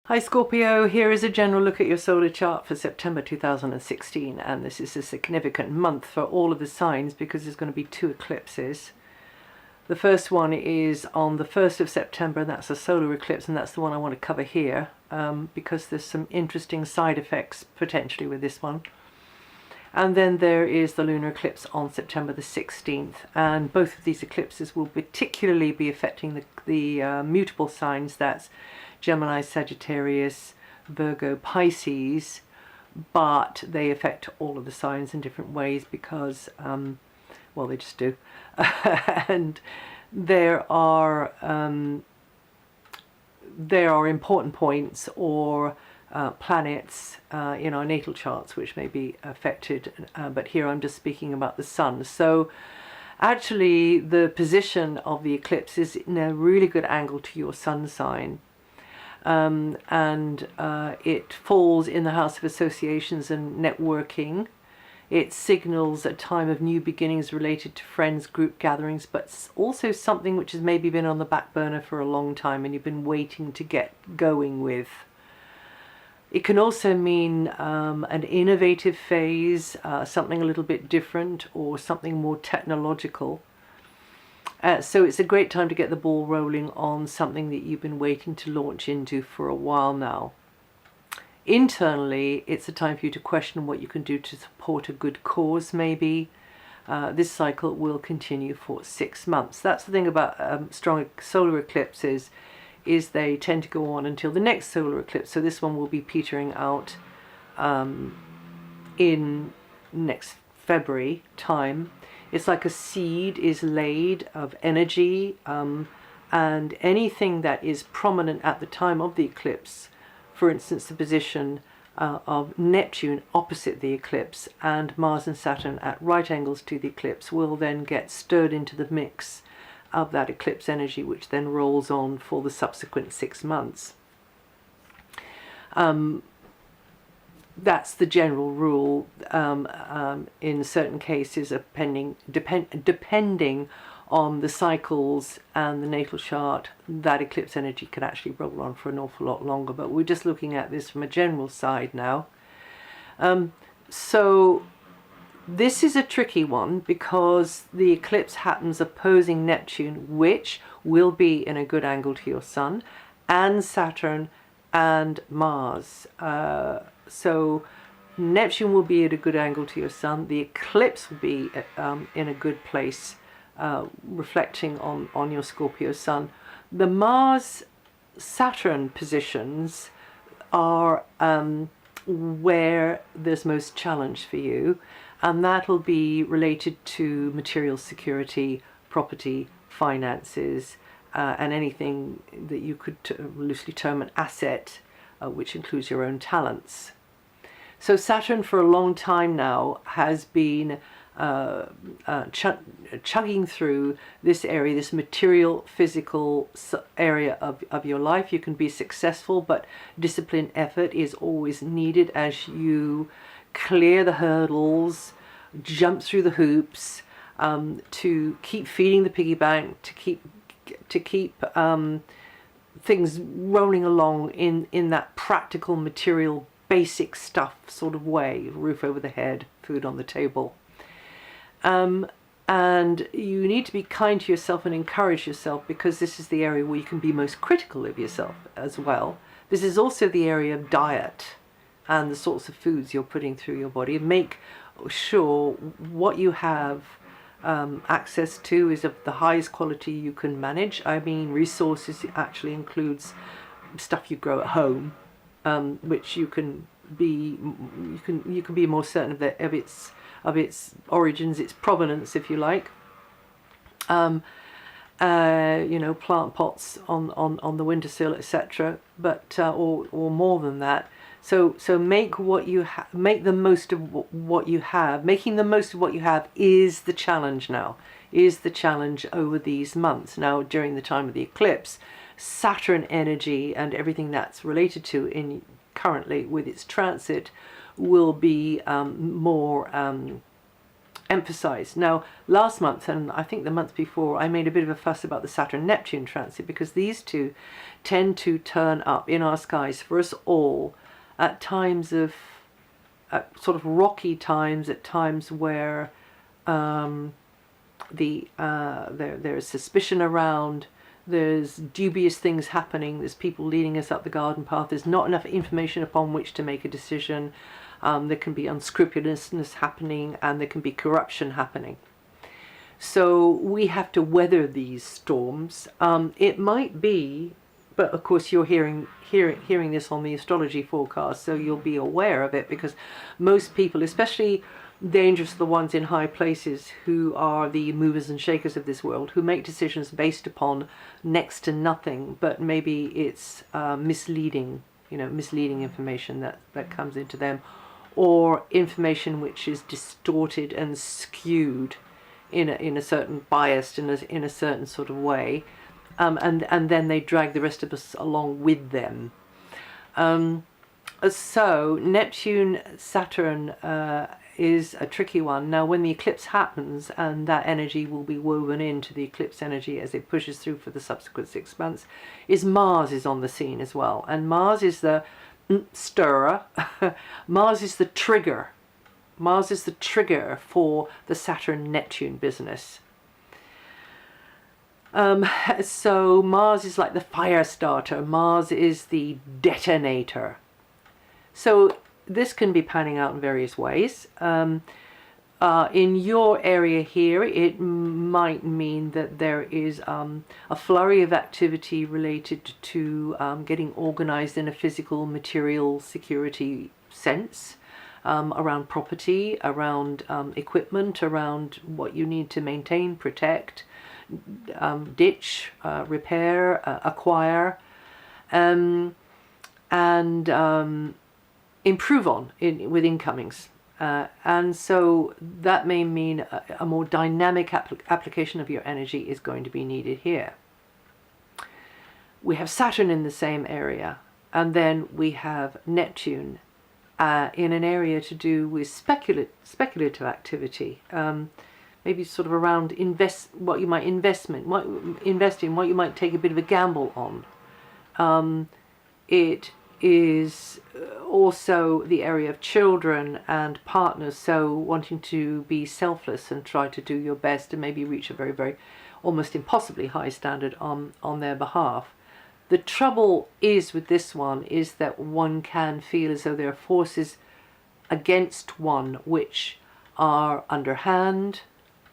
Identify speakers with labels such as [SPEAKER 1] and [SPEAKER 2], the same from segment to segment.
[SPEAKER 1] Hi Scorpio, here is a general look at your solar chart for September 2016, and this is a significant month for all of the signs because there's going to be two eclipses. The first one is on the 1st of September, and that's a solar eclipse, and that's the one I want to cover here because there's some interesting side effects potentially with this one. And then there is the lunar eclipse on September the 16th, and both of these eclipses will particularly be affecting the mutable signs, that's Gemini, Sagittarius, Virgo, Pisces, but they affect all of the signs in different ways because, well, they just do. And there are important points or planets in our natal charts which may be affected, but here I'm just speaking about the sun. So actually the position of the eclipse is in a really good angle to your sun sign. It falls in the house of associations and networking. It signals a time of new beginnings related to friends, group gatherings, but also something which has maybe been on the back burner for a long time and you've been waiting to get going with. It can also mean an innovative phase, something a little bit different or something more technological. So it's a great time to get the ball rolling on something that you've been waiting to launch into for a while now. Internally, it's a time for you to question what you can do to support a good cause, maybe. This cycle will continue for 6 months. That's the thing about strong solar eclipses, is they tend to go on until the next solar eclipse. So this one will be petering out in next February time. It's like a seed is laid of energy, and anything that is prominent at the time of the eclipse, for instance the position of Neptune opposite the eclipse and Mars and Saturn at right angles to the eclipse, will then get stirred into the mix of that eclipse energy, which then rolls on for the subsequent 6 months. That's the general rule. In certain cases, depending on the cycles and the natal chart, that eclipse energy can actually roll on for an awful lot longer. But we're just looking at this from a general side now. So this is a tricky one because the eclipse happens opposing Neptune, which will be in a good angle to your sun, and Saturn and Mars. So Neptune will be at a good angle to your sun. The eclipse will be in a good place, reflecting on your Scorpio sun. The Mars-Saturn positions are where there's most challenge for you, and that'll be related to material security, property, finances, and anything that you could loosely term an asset, which includes your own talents. So Saturn for a long time now has been chugging through this area, this material, physical area of your life. You can be successful, but disciplined effort is always needed as you clear the hurdles, jump through the hoops, to keep feeding the piggy bank, to keep things rolling along in that practical, material, basic stuff sort of way. Roof over the head, food on the table. And you need to be kind to yourself and encourage yourself, because this is the area where you can be most critical of yourself as well. This is also the area of diet and the sorts of foods you're putting through your body. Make sure what you have access to is of the highest quality you can manage. I mean, resources actually includes stuff you grow at home, which you can be more certain of its origins, its provenance, if you like. You know, plant pots on the windowsill, etc. But or more than that. So make the most of what you have. Making the most of what you have is the challenge now. Is the challenge over these months. Now, during the time of the eclipse, Saturn energy and everything that's related to currently with its transit will be more emphasized. Now, last month, and I think the month before, I made a bit of a fuss about the Saturn-Neptune transit, because these two tend to turn up in our skies for us all at times of, at sort of rocky times, at times where there's suspicion around, there's dubious things happening, there's people leading us up the garden path, there's not enough information upon which to make a decision, there can be unscrupulousness happening, and there can be corruption happening. So we have to weather these storms. It might be, but of course you're hearing this on the astrology forecast, so you'll be aware of it, because most people, especially dangerous, the ones in high places who are the movers and shakers of this world, who make decisions based upon next to nothing, but maybe it's misleading information that comes into them, or information which is distorted and skewed in a certain biased in a certain sort of way, and then they drag the rest of us along with them. So Neptune Saturn is a tricky one. Now, when the eclipse happens, and that energy will be woven into the eclipse energy as it pushes through for the subsequent 6 months, is Mars is on the scene as well. And Mars is the stirrer. Mars is the trigger. Mars is the trigger for the Saturn-Neptune business. So Mars is like the fire starter. Mars is the detonator. So this can be panning out in various ways. In your area here, it might mean that there is a flurry of activity related to getting organized in a physical, material security sense, around property, around equipment, around what you need to maintain, protect, ditch, repair, acquire, and improve on with incomings. And so that may mean a more dynamic application of your energy is going to be needed here. We have Saturn in the same area, and then we have Neptune in an area to do with speculative activity, maybe sort of around what you might invest in, what you might take a bit of a gamble on. It is also the area of children and partners, so wanting to be selfless and try to do your best and maybe reach a very, very almost impossibly high standard on their behalf. The trouble is with this one is that one can feel as though there are forces against one which are underhand,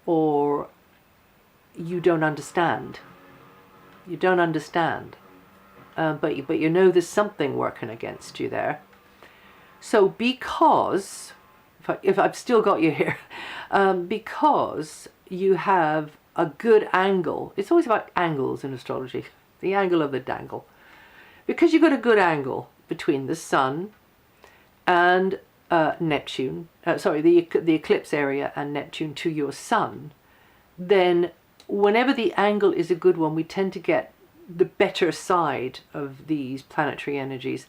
[SPEAKER 1] or you don't understand. You don't understand. But you know there's something working against you there. So because, if I've still got you here, because you have a good angle, it's always about angles in astrology, the angle of the dangle. Because you've got a good angle between the Sun and Neptune, the eclipse area and Neptune to your Sun, then whenever the angle is a good one, we tend to get the better side of these planetary energies.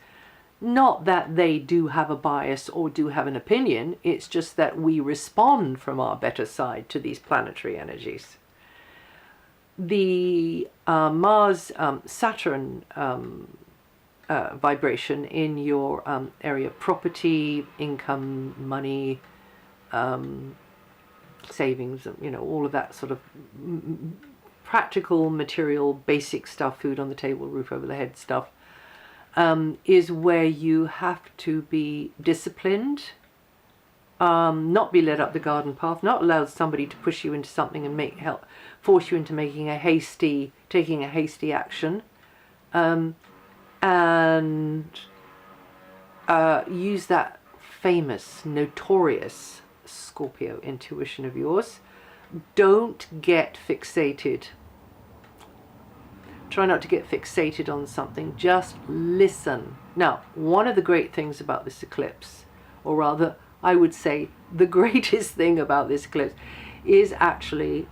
[SPEAKER 1] Not that they do have a bias or do have an opinion, it's just that we respond from our better side to these planetary energies. The Mars-Saturn vibration in your area of property, income, money, savings, all of that sort of practical, material, basic stuff, food on the table, roof over the head stuff, is where you have to be disciplined, not be led up the garden path, not allow somebody to push you into something and force you into taking a hasty action, and use that famous, notorious Scorpio intuition of yours. Don't get fixated. Try not to get fixated on something. Just listen. Now, one of the great things about this eclipse, or rather, I would say the greatest thing about this eclipse, is actually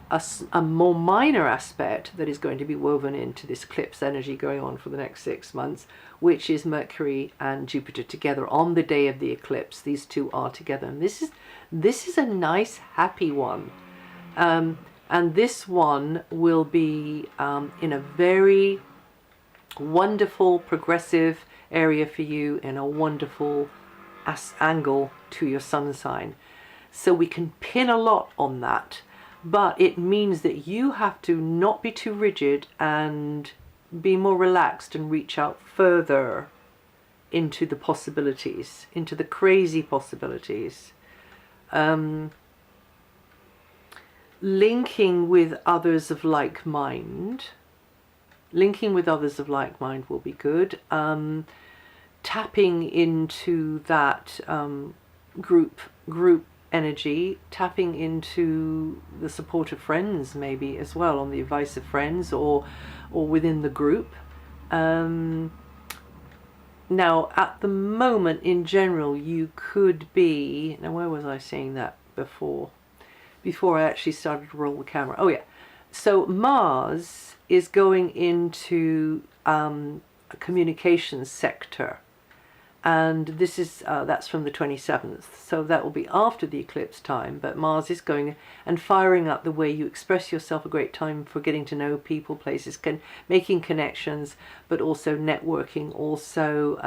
[SPEAKER 1] a more minor aspect that is going to be woven into this eclipse energy going on for the next 6 months, which is Mercury and Jupiter together on the day of the eclipse. These two are together, and This is a nice, happy one. And this one will be in a very wonderful, progressive area for you, in a wonderful angle to your sun sign. So we can pin a lot on that, but it means that you have to not be too rigid and be more relaxed and reach out further into the possibilities, into the crazy possibilities. Linking with others of like mind. Linking with others of like mind will be good. Tapping into that group energy, tapping into the support of friends maybe as well, on the advice of friends or within the group. Now at the moment in general you could be, now where was I saying that before I actually started to roll the camera? Oh yeah, so Mars is going into a communications sector, and this is that's from the 27th, so that will be after the eclipse time, but Mars is going and firing up the way you express yourself. A great time for getting to know people, places, making connections, but also networking. Also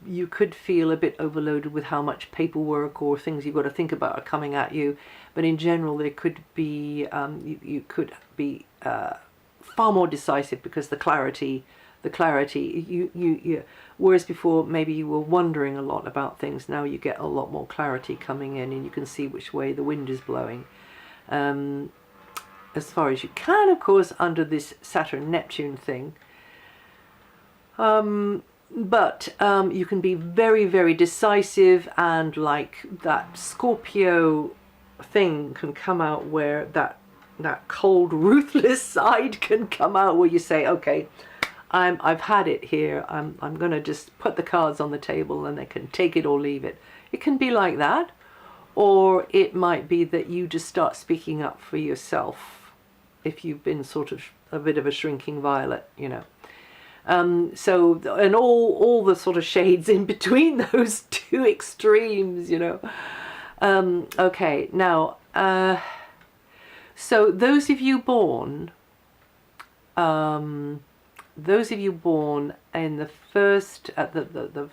[SPEAKER 1] you could feel a bit overloaded with how much paperwork or things you've got to think about are coming at you, but in general there could be you could be far more decisive, because the clarity you whereas before maybe you were wondering a lot about things, now you get a lot more clarity coming in, and you can see which way the wind is blowing, as far as you can, of course, under this Saturn-Neptune thing. But you can be very, very decisive, and like that Scorpio thing can come out, where that cold, ruthless side can come out, where you say, okay, I've had it here. I'm going to just put the cards on the table, and they can take it or leave it. It can be like that, or it might be that you just start speaking up for yourself if you've been sort of a bit of a shrinking violet, you know. So, and all the sort of shades in between those two extremes, you know. Okay, now, so those of you born in the first, at the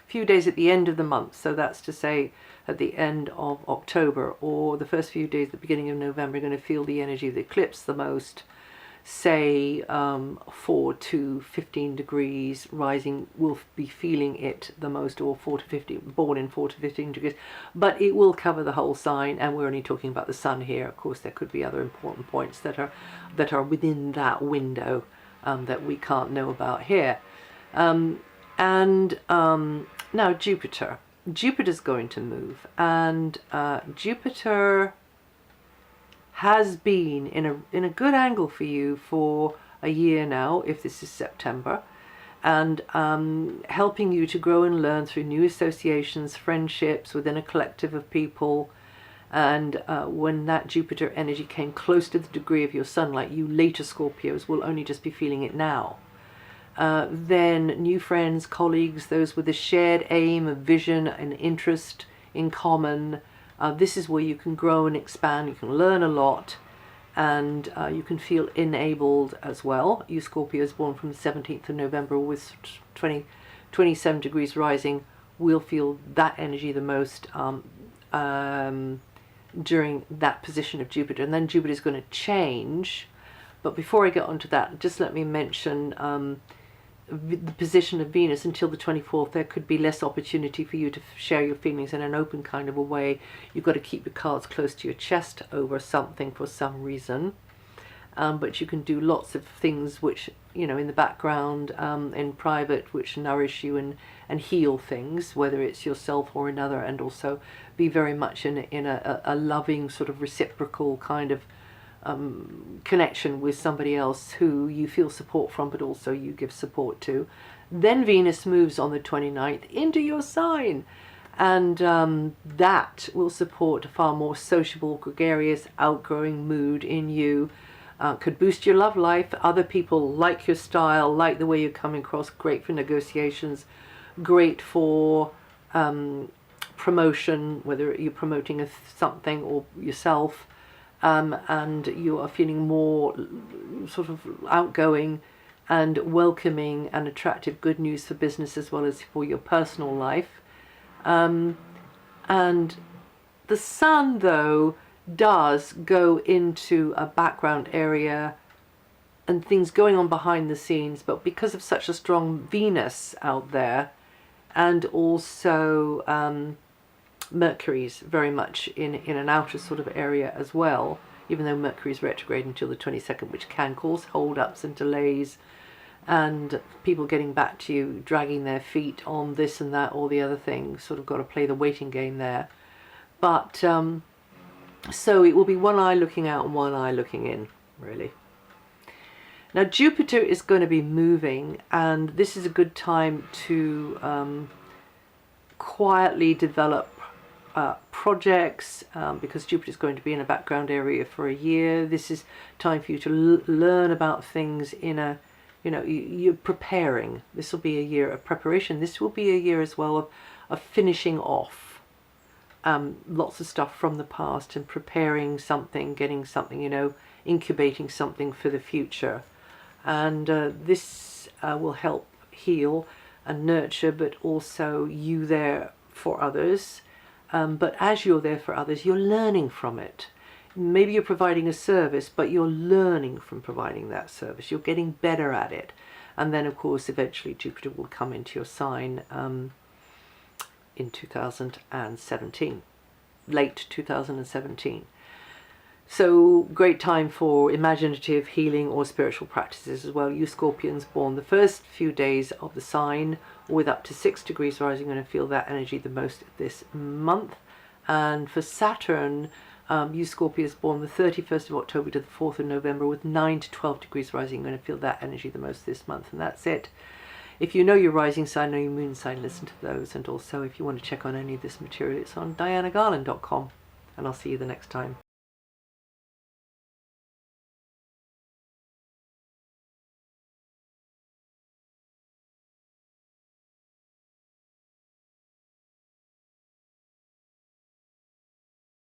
[SPEAKER 1] few days at the end of the month, so that's to say at the end of October or the first few days at the beginning of November, you're going to feel the energy of the eclipse the most. Say 4 to 15 degrees rising will be feeling it the most, or 4 to 15, born in 4 to 15 degrees, but it will cover the whole sign, and we're only talking about the sun here. Of course there could be other important points that are within that window that we can't know about here. Now Jupiter's going to move, and Jupiter has been in a good angle for you for a year now, if this is September, and helping you to grow and learn through new associations, friendships within a collective of people. And when that Jupiter energy came close to the degree of your sun, like you later Scorpios will only just be feeling it now, then new friends, colleagues, those with a shared aim, a vision, an interest in common. This is where you can grow and expand, you can learn a lot, and you can feel enabled as well. You Scorpios born from the 17th of November with 27 degrees rising will feel that energy the most during that position of Jupiter. And then Jupiter is going to change. But before I get onto that, just let me mention the position of Venus until the 24th. There could be less opportunity for you to share your feelings in an open kind of a way. You've got to keep your cards close to your chest over something for some reason. But you can do lots of things which, you know, in the background, in private, which nourish you and heal things, whether it's yourself or another, and also be very much in a loving sort of reciprocal kind of connection with somebody else who you feel support from, but also you give support to. Then Venus moves on the 29th into your sign, and that will support a far more sociable, gregarious, outgoing mood in you. Could boost your love life. Other people like your style, like the way you're coming across, great for negotiations, great for promotion, whether you're promoting something or yourself, and you are feeling more sort of outgoing and welcoming and attractive, good news for business as well as for your personal life. And the sun, though, does go into a background area and things going on behind the scenes, but because of such a strong Venus out there, and also Mercury's very much in an outer sort of area as well, even though Mercury's retrograde until the 22nd, which can cause hold-ups and delays and people getting back to you, dragging their feet on this and that or the other thing. Sort of got to play the waiting game there. But so it will be one eye looking out and one eye looking in, really. Now Jupiter is going to be moving, and this is a good time to quietly develop projects, because Jupiter is going to be in a background area for a year. This is time for you to learn about things in a, you're preparing. This will be a year of preparation. This will be a year as well of finishing off lots of stuff from the past and preparing something, getting something, incubating something for the future. And this will help heal and nurture, but also you there for others. But as you're there for others, you're learning from it. Maybe you're providing a service, but you're learning from providing that service. You're getting better at it. And then, of course, eventually Jupiter will come into your sign in 2017, late 2017. So great time for imaginative healing or spiritual practices as well. You Scorpions born the first few days of the sign with up to 6 degrees rising, you're going to feel that energy the most this month. And for Saturn, you Scorpions born the 31st of October to the 4th of November with 9 to 12 degrees rising, you're going to feel that energy the most this month. And that's it. If you know your rising sign, know your moon sign, listen to those. And also if you want to check on any of this material, it's on DianaGarland.com. And I'll see you the next time.